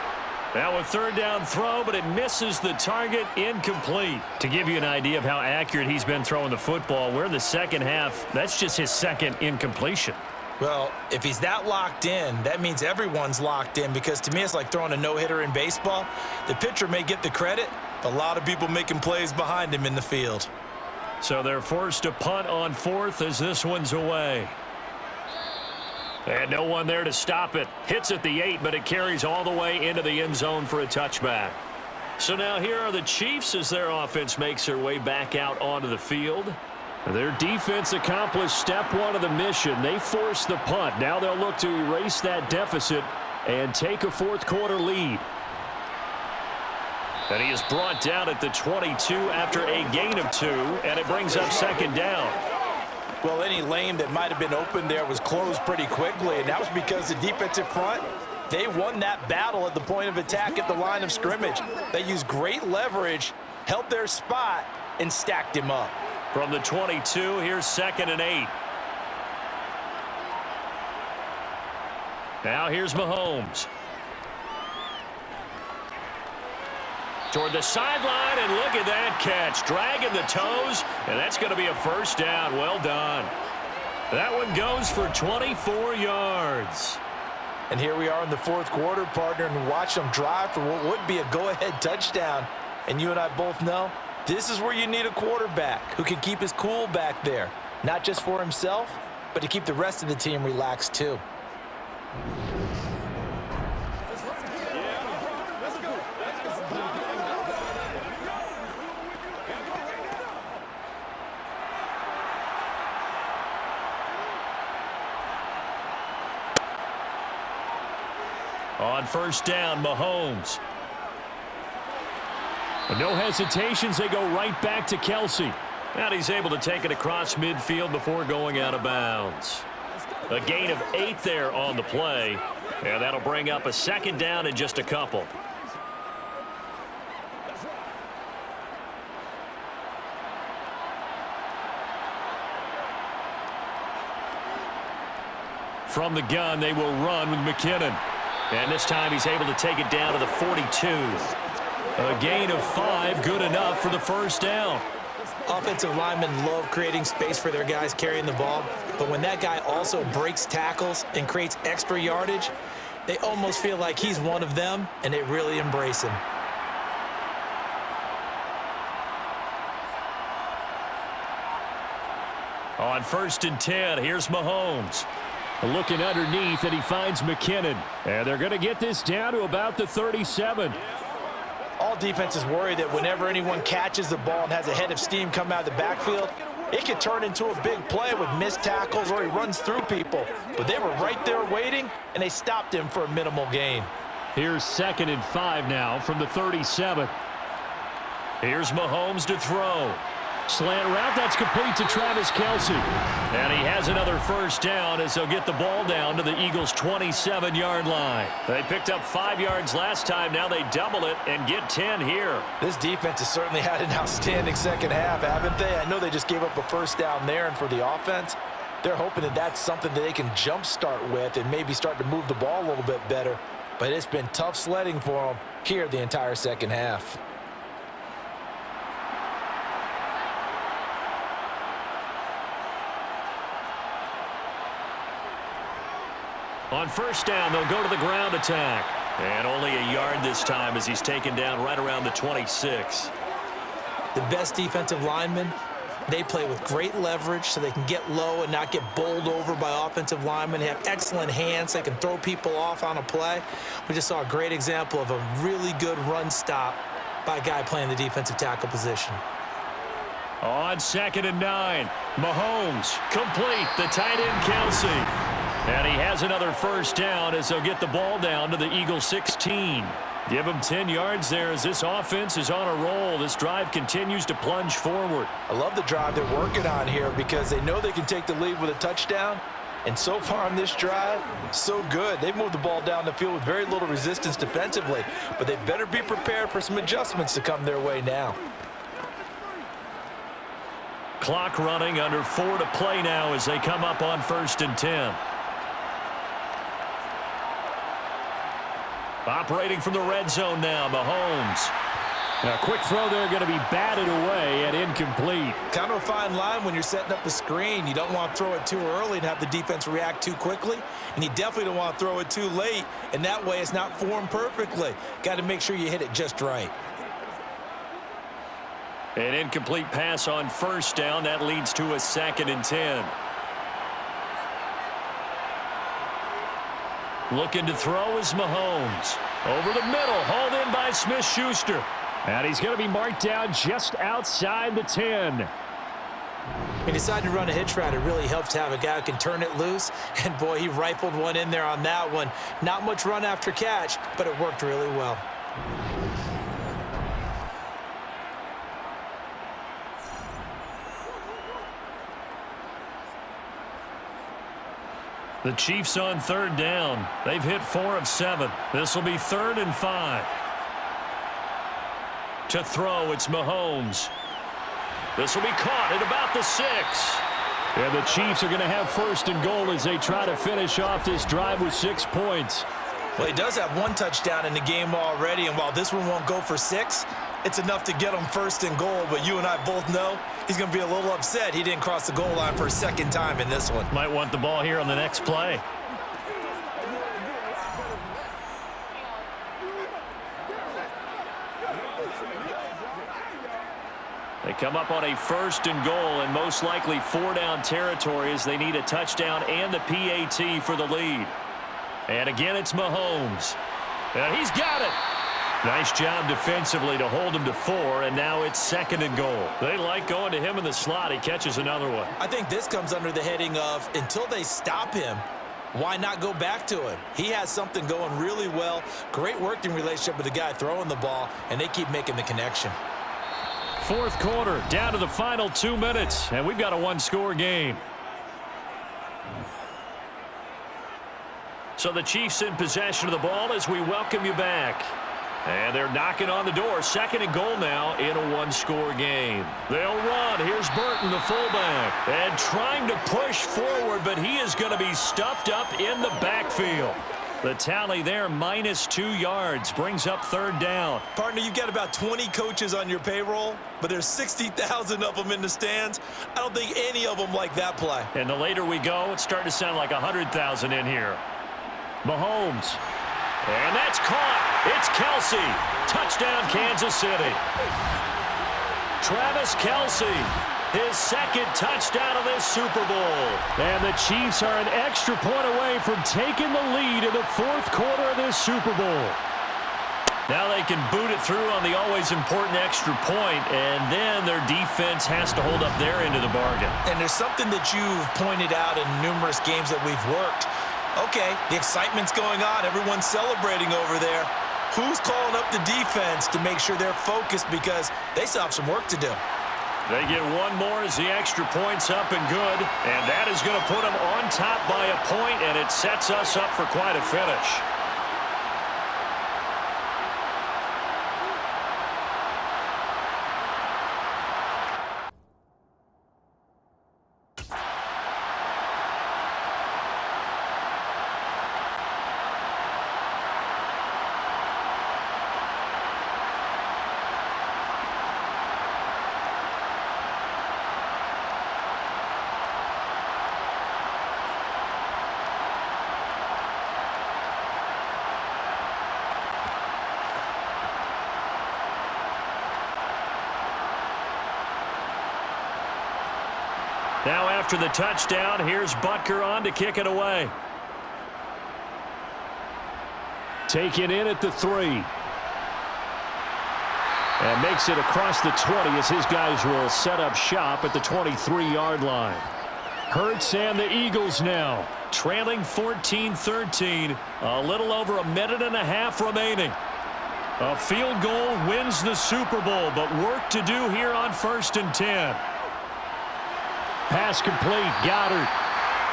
Now a third down throw, but it misses the target, incomplete. To give you an idea of how accurate he's been throwing the football, we're in the second half. That's just his second incompletion. Well, if he's that locked in, that means everyone's locked in, because to me it's like throwing a no-hitter in baseball. The pitcher may get the credit, but a lot of people making plays behind him in the field. So they're forced to punt on fourth as this one's away. And no one there to stop it. Hits at the 8, but it carries all the way into the end zone for a touchback. So now here are the Chiefs as their offense makes their way back out onto the field. Their defense accomplished step one of the mission. They forced the punt. Now they'll look to erase that deficit and take a fourth quarter lead. And he is brought down at the 22 after a gain of 2, and it brings up second down. Well, any lane that might have been open there was closed pretty quickly, and that was because the defensive front, they won that battle at the point of attack at the line of scrimmage. They used great leverage, held their spot, and stacked him up. From the 22, here's 2nd and 8. Now here's Mahomes. Toward the sideline, and look at that catch. Dragging the toes, and that's going to be a first down. Well done. That one goes for 24 yards. And here we are in the fourth quarter, partner, and watch them drive for what would be a go-ahead touchdown. And you and I both know this is where you need a quarterback who can keep his cool back there, not just for himself, but to keep the rest of the team relaxed too. On first down, Mahomes. No hesitations, they go right back to Kelsey. And he's able to take it across midfield before going out of bounds. A gain of 8 there on the play, and that'll bring up a second down in just a couple. From the gun, they will run with McKinnon. And this time he's able to take it down to the 42. A gain of 5, good enough for the first down. Offensive linemen love creating space for their guys carrying the ball, but when that guy also breaks tackles and creates extra yardage, they almost feel like he's one of them, and they really embrace him. On 1st and 10, here's Mahomes. Looking underneath, and he finds McKinnon. And they're going to get this down to about the 37. All defenses worry that whenever anyone catches the ball and has a head of steam come out of the backfield, it could turn into a big play with missed tackles or he runs through people. But they were right there waiting, and they stopped him for a minimal gain. Here's 2nd and 5 now from the 37. Here's Mahomes to throw. Slant route, that's complete to Travis Kelsey. And he has another first down as they'll get the ball down to the Eagles' 27-yard line. They picked up 5 yards last time. Now they double it and get 10 here. This defense has certainly had an outstanding second half, haven't they? I know they just gave up a first down there, and for the offense, they're hoping that that's something that they can jumpstart with and maybe start to move the ball a little bit better. But it's been tough sledding for them here the entire second half. On first down, they'll go to the ground attack. And only a yard this time as he's taken down right around the 26. The best defensive linemen, they play with great leverage so they can get low and not get bowled over by offensive linemen. They have excellent hands. They can throw people off on a play. We just saw a great example of a really good run stop by a guy playing the defensive tackle position. On 2nd and 9, Mahomes complete, the tight end Kelsey. And he has another first down as they'll get the ball down to the Eagles 16. Give him 10 yards there as this offense is on a roll. This drive continues to plunge forward. I love the drive they're working on here because they know they can take the lead with a touchdown. And so far on this drive, so good. They've moved the ball down the field with very little resistance defensively, but they better be prepared for some adjustments to come their way now. Clock running, under 4 to play now as they come up on 1st and 10. Operating from the red zone now, Mahomes. A quick throw there going to be batted away and incomplete. Kind of a fine line when you're setting up the screen. You don't want to throw it too early and have the defense react too quickly. And you definitely don't want to throw it too late. And that way it's not formed perfectly. Got to make sure you hit it just right. An incomplete pass on first down. That leads to a 2nd and 10. Looking to throw is Mahomes. Over the middle, hauled in by Smith-Schuster. And he's going to be marked down just outside the 10. When you decide to run a hitch route, it really helps to have a guy who can turn it loose. And, boy, he rifled one in there on that one. Not much run after catch, but it worked really well. The Chiefs on 3rd down. They've hit 4 of 7. This will be 3rd and 5. To throw, it's Mahomes. This will be caught at about the 6. And the Chiefs are going to have 1st and goal as they try to finish off this drive with 6 points. Well, he does have 1 touchdown in the game already, and while this one won't go for 6, it's enough to get him 1st and goal. But you and I both know he's going to be a little upset he didn't cross the goal line for a 2nd time in this one. Might want the ball here on the next play. They come up on a 1st and goal and most likely 4-down territory as they need a touchdown and the PAT for the lead. And again, it's Mahomes. And he's got it. Nice job defensively to hold him to 4, and now it's 2nd and goal. They like going to him in the slot. He catches another one. I think this comes under the heading of until they stop him, why not go back to him? He has something going really well. Great working relationship with the guy throwing the ball, and they keep making the connection. 4th quarter, down to the final 2 minutes, and we've got a 1-score game. So the Chiefs in possession of the ball as we welcome you back. And they're knocking on the door. 2nd and goal now in a 1-score game. They'll run. Here's Burton, the fullback. And trying to push forward, but he is going to be stuffed up in the backfield. The tally there, -2 yards, brings up 3rd down. Partner, you've got about 20 coaches on your payroll, but there's 60,000 of them in the stands. I don't think any of them like that play. And the later we go, it's starting to sound like 100,000 in here. Mahomes. And that's caught. It's Kelsey. Touchdown, Kansas City. Travis Kelsey, his 2nd touchdown of this Super Bowl. And the Chiefs are an extra point away from taking the lead in the 4th quarter of this Super Bowl. Now they can boot it through on the always important extra point, and then their defense has to hold up their end of the bargain. And there's something that you've pointed out in numerous games that we've worked. Okay, the excitement's going on. Everyone's celebrating over there. Who's calling up the defense to make sure they're focused because they still have some work to do? They get one more as the extra point's up and good, and that is going to put them on top by a point, and it sets us up for quite a finish. Now after the touchdown, here's Butker on to kick it away. Taken in at the 3. And makes it across the 20 as his guys will set up shop at the 23-yard line. Hurts and the Eagles now trailing 14-13. A little over a minute and a half remaining. A field goal wins the Super Bowl, but work to do here on 1st and 10. Pass complete. Goddard.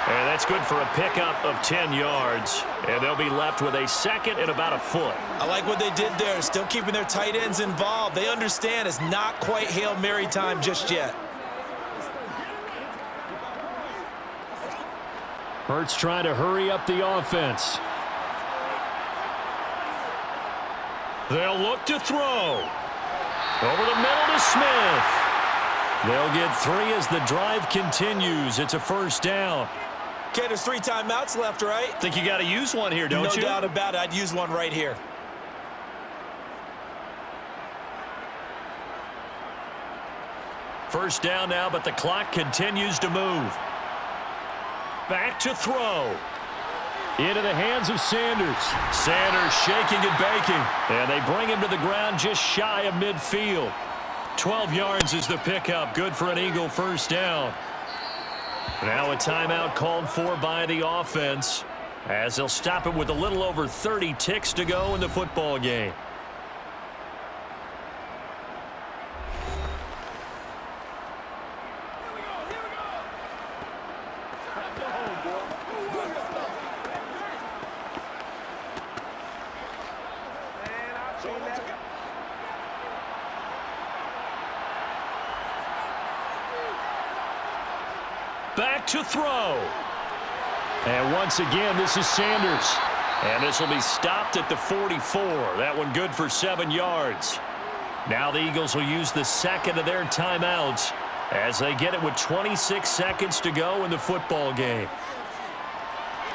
And that's good for a pickup of 10 yards. And they'll be left with a second and about a foot. I like what they did there, still keeping their tight ends involved. They understand it's not quite Hail Mary time just yet. Hurts trying to hurry up the offense. They'll look to throw. Over the middle to Smith. They'll get 3 as the drive continues. It's a first down. Okay, there's 3 timeouts left, right? Think you got to use one here, don't you? No doubt about it. I'd use one right here. First down now, but the clock continues to move. Back to throw. Into the hands of Sanders. Sanders shaking and baking. And they bring him to the ground just shy of midfield. 12 yards is the pickup. Good for an Eagle first down. Now a timeout called for by the offense as they'll stop it with a little over 30 ticks to go in the football game. Back to throw. And once again, this is Sanders. And this will be stopped at the 44. That one good for 7 yards. Now the Eagles will use the second of their timeouts as they get it with 26 seconds to go in the football game.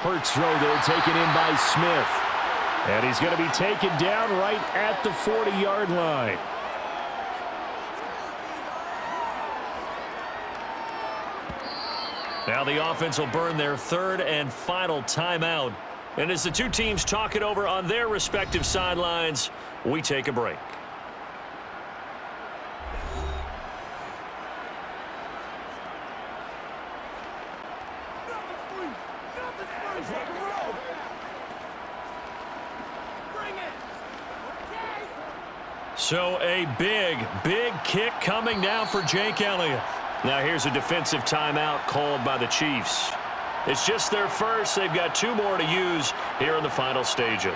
Hurts throw there taken in by Smith. And he's going to be taken down right at the 40-yard line. Now the offense will burn their 3rd and final timeout. And as the two teams talk it over on their respective sidelines, we take a break. So a big kick coming now for Jake Elliott. Now here's a defensive timeout called by the Chiefs. It's just their first. They've got 2 more to use here in the final stages.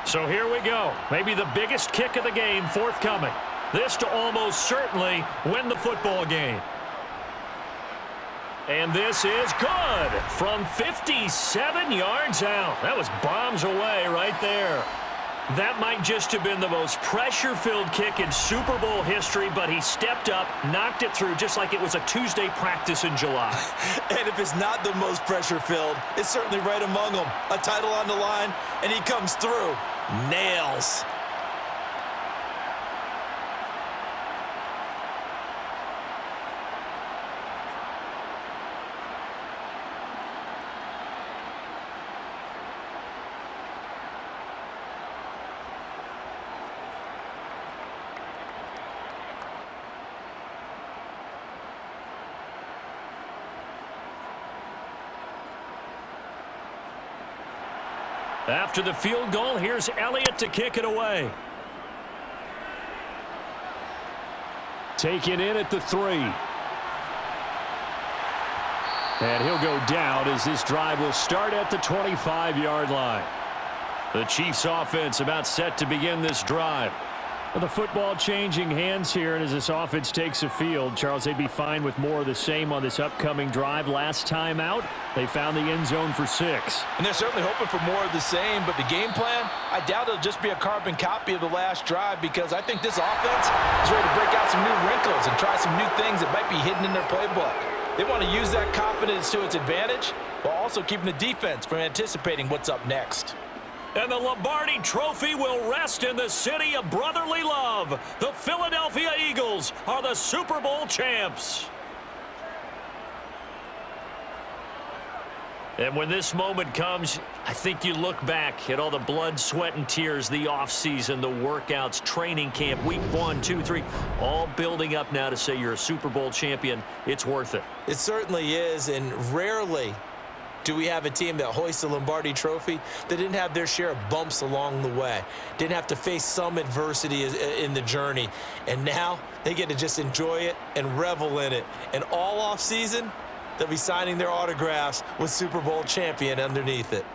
So here we go. Maybe the biggest kick of the game forthcoming. This to almost certainly win the football game. And this is good from 57 yards out. That was bombs away right there. That might just have been the most pressure-filled kick in Super Bowl history, but he stepped up, knocked it through just like it was a Tuesday practice in July. And if it's not the most pressure-filled, it's certainly right among them. A title on the line, and he comes through. Nails. After the field goal, here's Elliott to kick it away. Taken in at the 3. And he'll go down as this drive will start at the 25-yard line. The Chiefs offense about set to begin this drive. Well, the football changing hands here, and as this offense takes the field, Charles, they'd be fine with more of the same on this upcoming drive. Last time out, they found the end zone for 6. And they're certainly hoping for more of the same, but the game plan, I doubt it'll just be a carbon copy of the last drive, because I think this offense is ready to break out some new wrinkles and try some new things that might be hidden in their playbook. They want to use that confidence to its advantage while also keeping the defense from anticipating what's up next. And the Lombardi Trophy will rest in the city of brotherly love. The Philadelphia Eagles are the Super Bowl champs. And when this moment comes, I think you look back at all the blood, sweat, and tears, the offseason, the workouts, training camp, week 1, 2, 3, all building up now to say you're a Super Bowl champion. It's worth it. It certainly is, and rarely do we have a team that hoists the Lombardi Trophy that didn't have their share of bumps along the way, didn't have to face some adversity in the journey, and now they get to just enjoy it and revel in it. And all offseason, they'll be signing their autographs with Super Bowl champion underneath it.